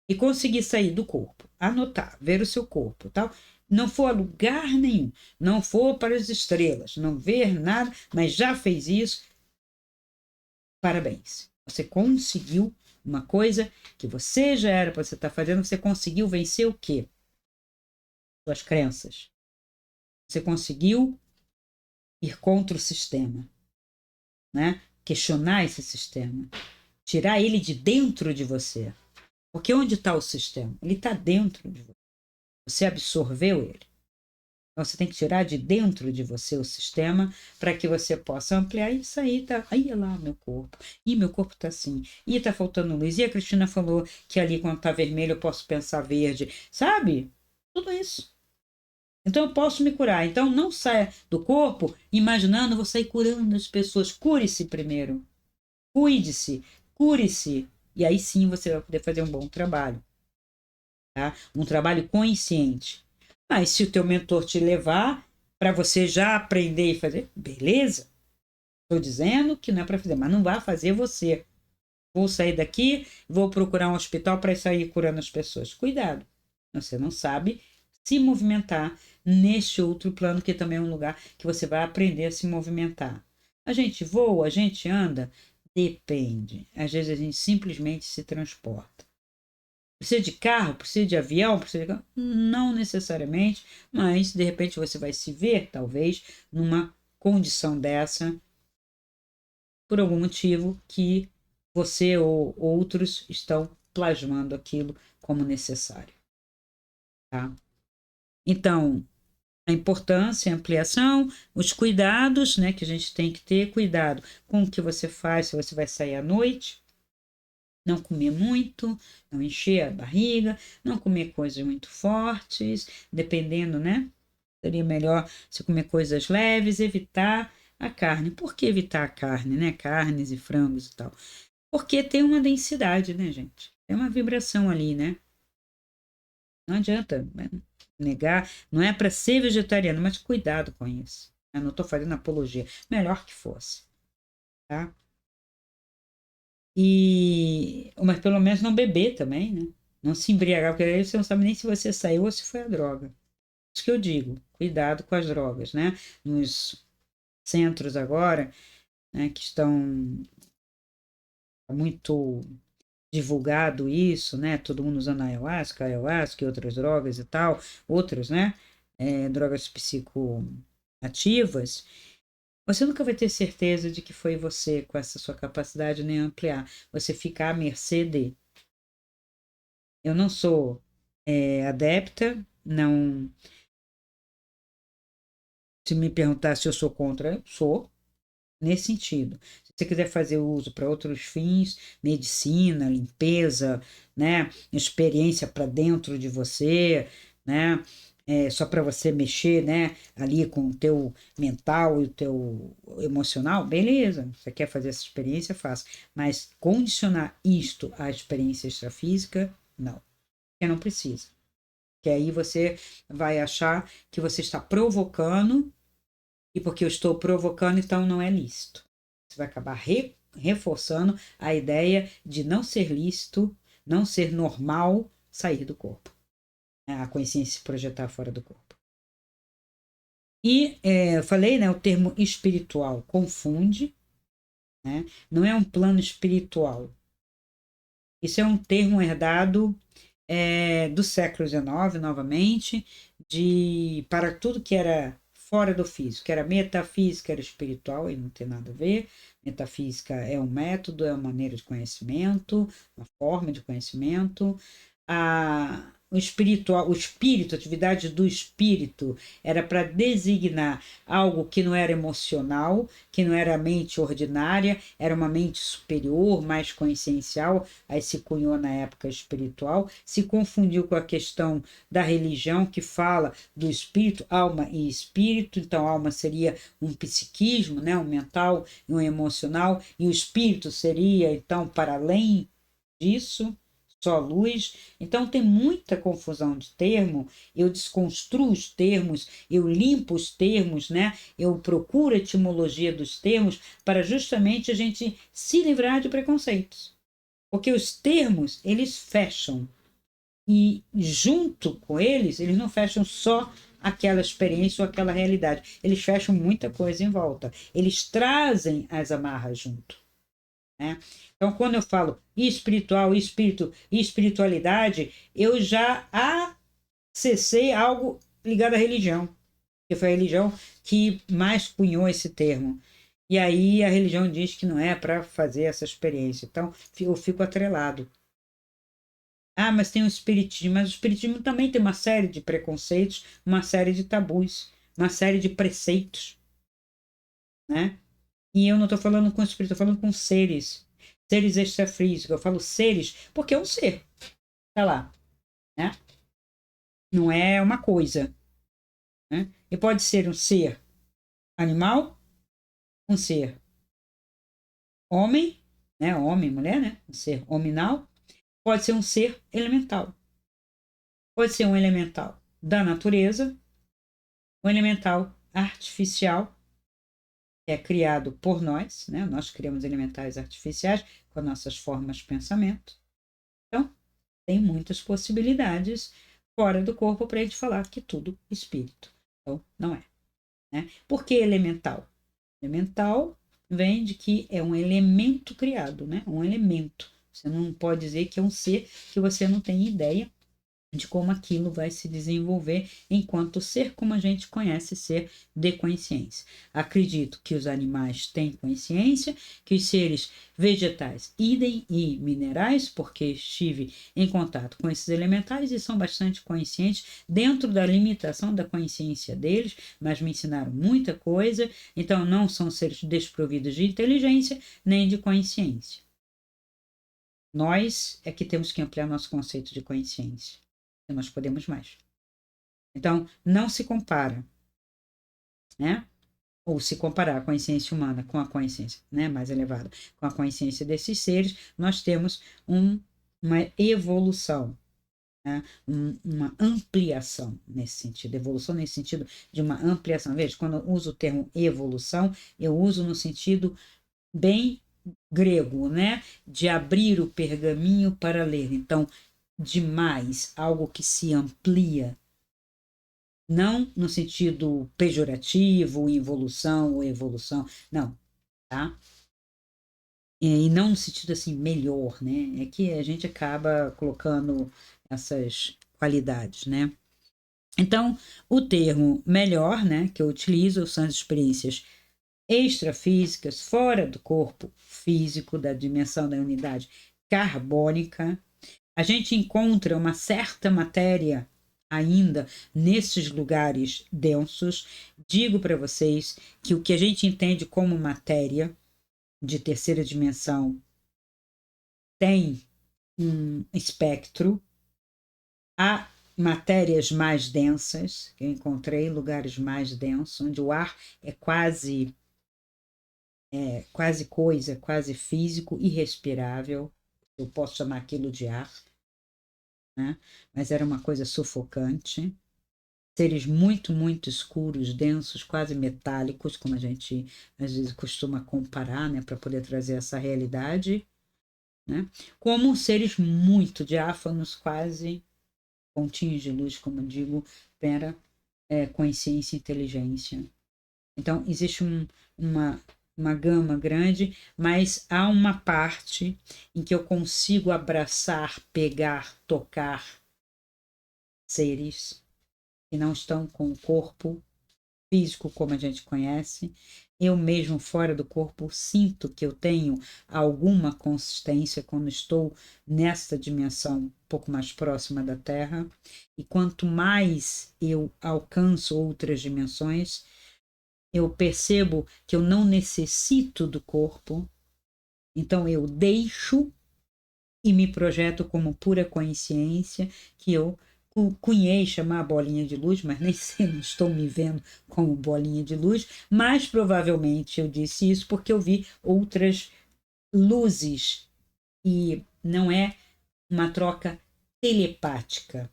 E conseguir sair do corpo, anotar, ver o seu corpo, tal, não for a lugar nenhum, não for para as estrelas, não ver nada, mas já fez isso, parabéns. Você conseguiu uma coisa que você já era para você estar fazendo, você conseguiu vencer o quê? suas crenças. Você conseguiu ir contra o sistema, né? Questionar esse sistema, tirar ele de dentro de você. Porque onde está o sistema? Ele está dentro de você. Você absorveu ele. Então você tem que tirar de dentro de você o sistema para que você possa ampliar isso aí. Tá, aí é lá meu corpo. E meu corpo está assim. E está faltando luz. E a Cristina falou que ali quando está vermelho eu posso pensar verde. Sabe? Tudo isso. Então eu posso me curar. Então não saia do corpo imaginando vou sair curando as pessoas. Cure-se primeiro. Cuide-se. Cure-se. E aí sim você vai poder fazer um bom trabalho. Tá? Um trabalho consciente. Mas se o teu mentor te levar para você já aprender e fazer, beleza. Estou dizendo que não é para fazer, mas não vai fazer você. Vou sair daqui, vou procurar um hospital para sair curando as pessoas. Cuidado. Você não sabe se movimentar neste outro plano, que também é um lugar que você vai aprender a se movimentar. A gente voa, a gente anda? Depende. Às vezes a gente simplesmente se transporta. Precisa de carro, precisa de avião, precisa de... Não necessariamente, mas de repente você vai se ver, talvez, numa condição dessa, por algum motivo que você ou outros estão plasmando aquilo como necessário. Tá? Então, a importância, a ampliação, os cuidados, né, que a gente tem que ter cuidado com o que você faz, se você vai sair à noite, não comer muito, não encher a barriga, não comer coisas muito fortes, dependendo, né? Seria melhor se comer coisas leves, evitar a carne. Por que evitar a carne, né? Carnes e frangos e tal. Porque tem uma densidade, né, gente? Tem uma vibração ali, né? Não adianta, né, negar. Não é para ser vegetariano, mas cuidado com isso. Eu não estou fazendo apologia. Melhor que fosse, tá? Mas pelo menos não beber também, né? Não se embriagar, porque aí você não sabe nem se você saiu ou se foi a droga. Isso que eu digo, cuidado com as drogas, né? Nos centros agora, né, que estão muito divulgado isso, né? Todo mundo usando ayahuasca e outras drogas e tal, outras, né? Drogas psicoativas. Você nunca vai ter certeza de que foi você com essa sua capacidade nem ampliar. Você fica à mercê de. Eu não sou adepta, não. Se me perguntar se eu sou contra, eu sou, nesse sentido. Se você quiser fazer uso para outros fins, medicina, limpeza, né, experiência para dentro de você, né, só para você mexer, né, ali com o teu mental e o teu emocional, beleza. Você quer fazer essa experiência, faça. Mas condicionar isto à experiência extrafísica, não. Porque não precisa. Que aí você vai achar que você está provocando e porque eu estou provocando, então não é lícito. Você vai acabar reforçando a ideia de não ser lícito, não ser normal sair do corpo. A consciência se projetar fora do corpo. E eu falei, né, o termo espiritual confunde, né? Não é um plano espiritual. Isso é um termo herdado do século XIX, novamente, para tudo que era fora do físico, que era metafísica, era espiritual, e não tem nada a ver. Metafísica é um método, é uma maneira de conhecimento, uma forma de conhecimento. O espiritual, o espírito, a atividade do espírito era para designar algo que não era emocional, que não era a mente ordinária, era uma mente superior, mais consciencial, aí se cunhou na época espiritual, se confundiu com a questão da religião que fala do espírito, alma e espírito, então alma seria um psiquismo, né, um mental e um emocional, e o espírito seria então para além disso, só luz. Então tem muita confusão de termo, eu desconstruo os termos, eu limpo os termos, né? Eu procuro a etimologia dos termos para justamente a gente se livrar de preconceitos. Porque os termos, eles fecham. E junto com eles não fecham só aquela experiência ou aquela realidade. Eles fecham muita coisa em volta. Eles trazem as amarras junto. Né? Então, quando eu falo espiritual, espírito e espiritualidade, eu já acessei algo ligado à religião, que foi a religião que mais cunhou esse termo. E aí a religião diz que não é para fazer essa experiência. Então eu fico atrelado. Ah, mas tem o espiritismo. Mas o espiritismo também tem uma série de preconceitos, uma série de tabus, uma série de preceitos, né? E eu não estou falando com espírito, estou falando com seres, seres extrafísicos. Eu falo seres porque é um ser, tá lá, né? Não é uma coisa, né? E pode ser um ser animal, um ser homem, né? Homem, mulher, né? Um ser hominal, pode ser um ser elemental. Pode ser um elemental da natureza, um elemental artificial, que é criado por nós, né? Nós criamos elementais artificiais com as nossas formas de pensamento. Então, tem muitas possibilidades fora do corpo para a gente falar que tudo é espírito. Então, não é, né? Por que elemental? Elemental vem de que é um elemento criado, né? Um elemento. Você não pode dizer que é um ser que você não tem ideia de como aquilo vai se desenvolver enquanto ser como a gente conhece ser de consciência. Acredito que os animais têm consciência, que os seres vegetais, idem, e minerais, porque estive em contato com esses elementais e são bastante conscientes dentro da limitação da consciência deles, mas me ensinaram muita coisa, então não são seres desprovidos de inteligência nem de consciência. Nós é que temos que ampliar nosso conceito de consciência. Nós podemos mais. Então, não se compara, né? Ou se comparar a consciência humana com a consciência, né, mais elevada, com a consciência desses seres, nós temos uma evolução, né? Uma ampliação nesse sentido. Evolução nesse sentido de uma ampliação. Veja, quando eu uso o termo evolução, eu uso no sentido bem grego, né? De abrir o pergaminho para ler. Então, demais, algo que se amplia, não no sentido pejorativo, involução ou evolução, não, tá? E não no sentido assim, melhor, né? É que a gente acaba colocando essas qualidades, né? Então, o termo melhor, né, que eu utilizo são as experiências extrafísicas, fora do corpo físico, da dimensão da unidade carbônica. A gente encontra uma certa matéria ainda nesses lugares densos. Digo para vocês que o que a gente entende como matéria de terceira dimensão tem um espectro. Há matérias mais densas, eu encontrei lugares mais densos, onde o ar é quase coisa, quase físico, irrespirável. Eu posso chamar aquilo de ar, né? Mas era uma coisa sufocante. Seres muito, muito escuros, densos, quase metálicos, como a gente às vezes costuma comparar, né, para poder trazer essa realidade, né? Como seres muito diáfanos, quase pontinhos de luz, como eu digo, para consciência e inteligência. Então, existe uma gama grande, mas há uma parte em que eu consigo abraçar, pegar, tocar seres que não estão com o corpo físico como a gente conhece. Eu mesmo fora do corpo sinto que eu tenho alguma consistência quando estou nesta dimensão um pouco mais próxima da Terra. E quanto mais eu alcanço outras dimensões, eu percebo que eu não necessito do corpo, então eu deixo e me projeto como pura consciência, que eu cunhei chamar bolinha de luz, mas nem sei, não estou me vendo como bolinha de luz, mas provavelmente eu disse isso porque eu vi outras luzes e não é uma troca telepática.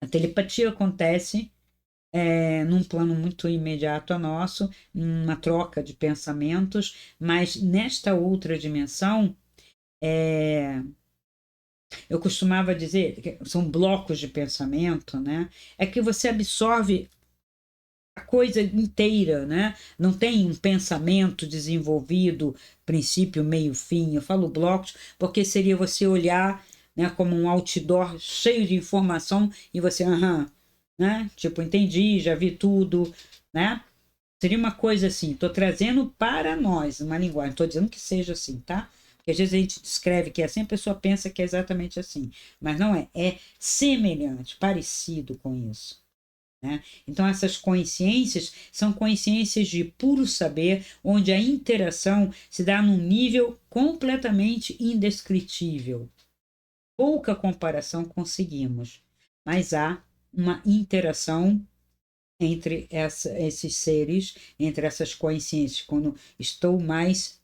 A telepatia acontece num plano muito imediato a nosso, uma troca de pensamentos, mas nesta outra dimensão, é, eu costumava dizer que são blocos de pensamento, né? É que você absorve a coisa inteira, né? Não tem um pensamento desenvolvido, princípio, meio, fim. Eu falo blocos porque seria você olhar, né, como um outdoor cheio de informação e você, aham, né? Tipo, entendi, já vi tudo, né? Seria uma coisa assim, estou trazendo para nós uma linguagem, estou dizendo que seja assim, tá? Porque às vezes a gente descreve que é assim, a pessoa pensa que é exatamente assim, mas não é, é semelhante, parecido com isso. Né? Então, essas consciências são consciências de puro saber, onde a interação se dá num nível completamente indescritível. Pouca comparação conseguimos, mas há uma interação entre esses seres, entre essas consciências, quando estou mais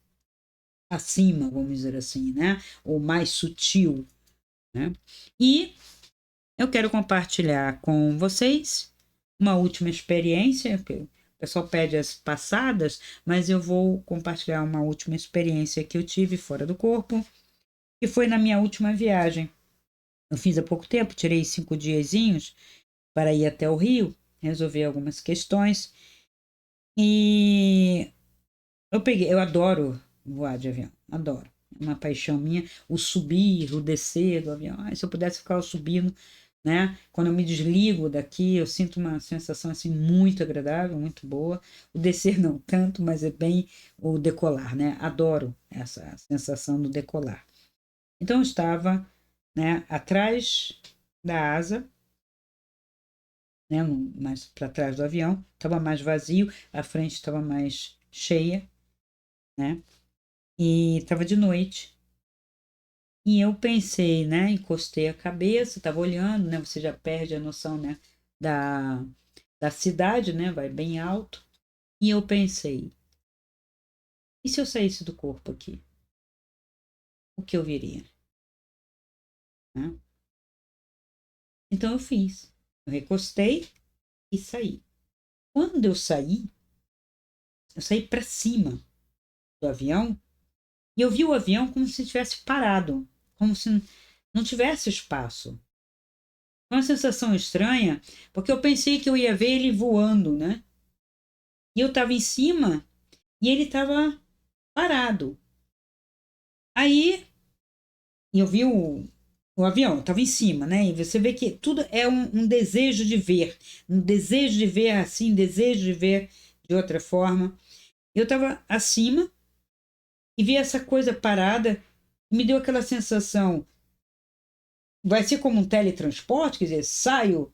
acima, vamos dizer assim, né? Ou mais sutil, né? E eu quero compartilhar com vocês uma última experiência, que o pessoal pede as passadas, mas eu vou compartilhar uma última experiência que eu tive fora do corpo, que foi na minha última viagem. Eu fiz há pouco tempo, tirei 5 diazinhos para ir até o Rio, resolver algumas questões, e eu adoro voar de avião, adoro. É uma paixão minha, o subir, o descer do avião. Ai, se eu pudesse ficar subindo, né? Quando eu me desligo daqui, eu sinto uma sensação assim muito agradável, muito boa. O descer não tanto, mas é bem o decolar, né? Adoro essa sensação do decolar. Então eu estava, né, atrás da asa, né, mais para trás do avião, estava mais vazio, a frente estava mais cheia, né? E estava de noite. E eu pensei, né? Encostei a cabeça, estava olhando, né? Você já perde a noção, né? Da, da cidade, né? Vai bem alto. E eu pensei, e se eu saísse do corpo aqui? O que eu viria? Né? Então eu fiz. Eu recostei e saí. Quando eu saí para cima do avião e eu vi o avião como se tivesse parado, como se não tivesse espaço. Foi uma sensação estranha, porque eu pensei que eu ia ver ele voando, né? E eu estava em cima e ele estava parado. Aí eu vi o avião, estava em cima, né? E você vê que tudo é um desejo de ver, um desejo de ver assim, desejo de ver de outra forma. Eu estava acima e vi essa coisa parada, e me deu aquela sensação, vai ser como um teletransporte, quer dizer, saio,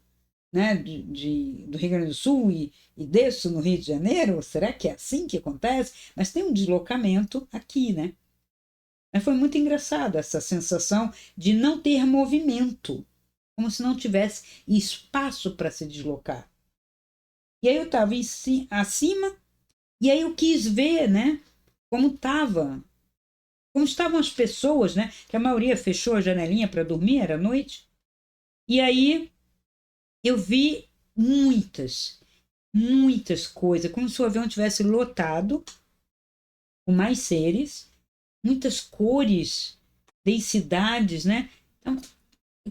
né, do Rio Grande do Sul e desço no Rio de Janeiro? Será que é assim que acontece? Mas tem um deslocamento aqui, né? Mas foi muito engraçado essa sensação de não ter movimento, como se não tivesse espaço para se deslocar. E aí eu estava acima, e aí eu quis ver, né, como estava, como estavam as pessoas, né, que a maioria fechou a janelinha para dormir, era noite. E aí eu vi muitas coisas, como se o avião tivesse lotado com mais seres, muitas cores, densidades, né? Então,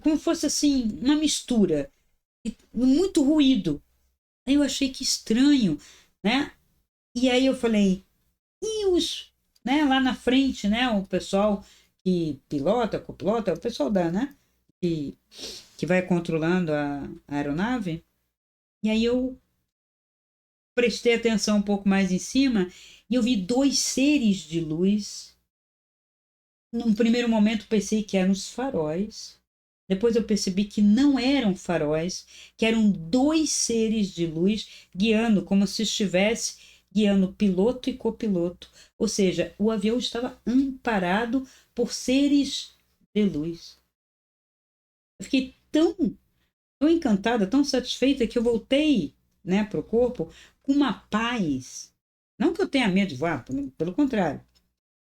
como fosse assim, uma mistura, e muito ruído. Aí eu achei que estranho, né? E aí eu falei, e os, né, lá na frente, né, o pessoal que pilota, copilota, o pessoal da, né, que vai controlando a aeronave. E aí eu prestei atenção um pouco mais em cima e eu vi dois seres de luz. Num primeiro momento pensei que eram os faróis. Depois eu percebi que não eram faróis, que eram dois seres de luz guiando, como se estivesse guiando piloto e copiloto. Ou seja, o avião estava amparado por seres de luz. Eu fiquei tão encantada, tão satisfeita que eu voltei, né, para o corpo com uma paz. Não que eu tenha medo de voar, pelo contrário.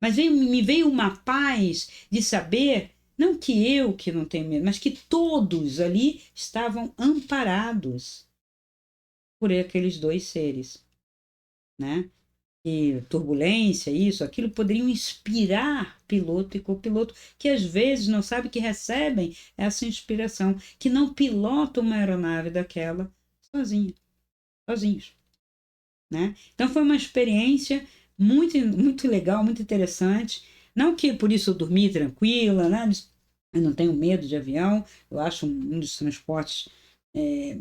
Mas me veio uma paz de saber, não que eu que não tenho medo, mas que todos ali estavam amparados por aqueles dois seres, né? E turbulência, isso, aquilo poderiam inspirar piloto e copiloto, que às vezes não sabe que recebem essa inspiração, que não pilotam uma aeronave daquela sozinho, sozinhos, né? Então foi uma experiência muito legal, muito interessante. Não que por isso eu dormi tranquila, né? Eu não tenho medo de avião, eu acho um dos transportes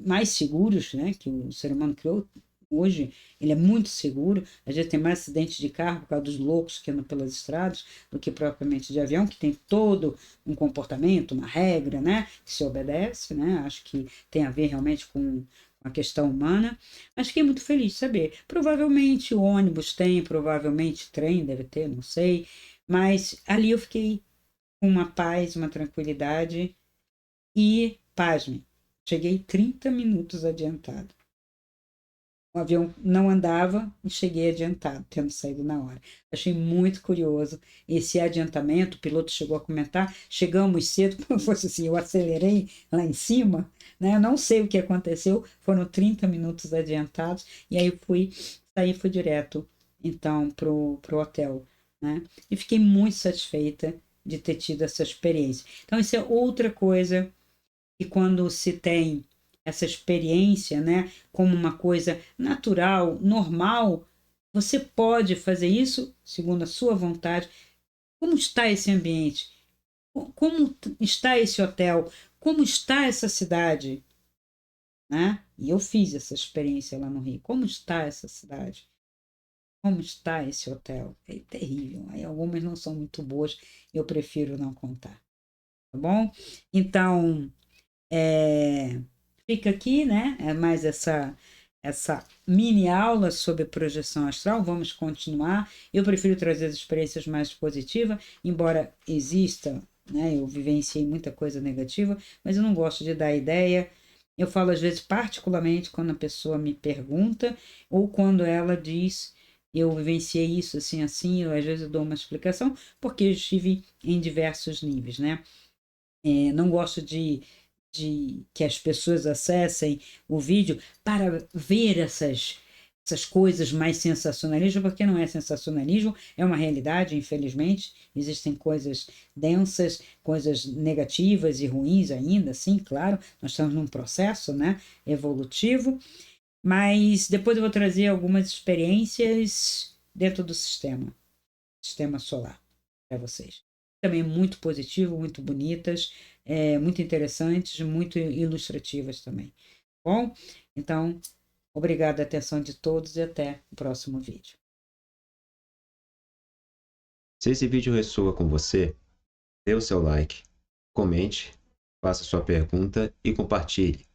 mais seguros, né, que o ser humano criou. Hoje ele é muito seguro. A gente tem mais acidentes de carro por causa dos loucos que andam pelas estradas do que propriamente de avião, que tem todo um comportamento, uma regra, né, que se obedece, né? Acho que tem a ver realmente com a questão humana. Mas fiquei muito feliz de saber. Provavelmente o ônibus tem, provavelmente trem deve ter, não sei. Mas ali eu fiquei com uma paz, uma tranquilidade e, pasme, cheguei 30 minutos adiantado. O avião não andava e cheguei adiantado, tendo saído na hora. Achei muito curioso esse adiantamento. O piloto chegou a comentar: chegamos cedo, como fosse assim, eu acelerei lá em cima, né? Eu não sei o que aconteceu, foram 30 minutos adiantados, e aí fui direto, então, pro hotel, né? E fiquei muito satisfeita de ter tido essa experiência. Então, isso é outra coisa que quando se tem essa experiência, né, como uma coisa natural, normal, você pode fazer isso segundo a sua vontade. Como está esse ambiente? Como está esse hotel? Como está essa cidade? Né? E eu fiz essa experiência lá no Rio. Como está essa cidade? Como está esse hotel? É terrível. Aí algumas não são muito boas, eu prefiro não contar. Tá bom? Então, É, fica aqui, né? É mais essa mini aula sobre projeção astral. Vamos continuar. Eu prefiro trazer as experiências mais positivas, embora exista, né? Eu vivenciei muita coisa negativa, mas eu não gosto de dar ideia. Eu falo às vezes, particularmente, quando a pessoa me pergunta ou quando ela diz. Eu vivenciei isso assim, assim, eu, às vezes eu dou uma explicação, porque eu estive em diversos níveis, né? Não gosto de que as pessoas acessem o vídeo para ver essas coisas mais sensacionalismo, porque não é sensacionalismo, é uma realidade, infelizmente. Existem coisas densas, coisas negativas e ruins ainda, sim, claro. Nós estamos num processo, né, evolutivo, mas depois eu vou trazer algumas experiências dentro do sistema solar, para vocês. Também muito positivo, muito bonitas, muito interessantes, muito ilustrativas também. Bom, então, obrigado a atenção de todos e até o próximo vídeo. Se esse vídeo ressoa com você, dê o seu like, comente, faça sua pergunta e compartilhe.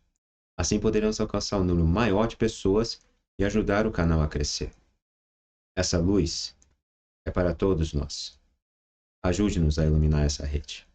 Assim poderemos alcançar um número maior de pessoas e ajudar o canal a crescer. Essa luz é para todos nós. Ajude-nos a iluminar essa rede.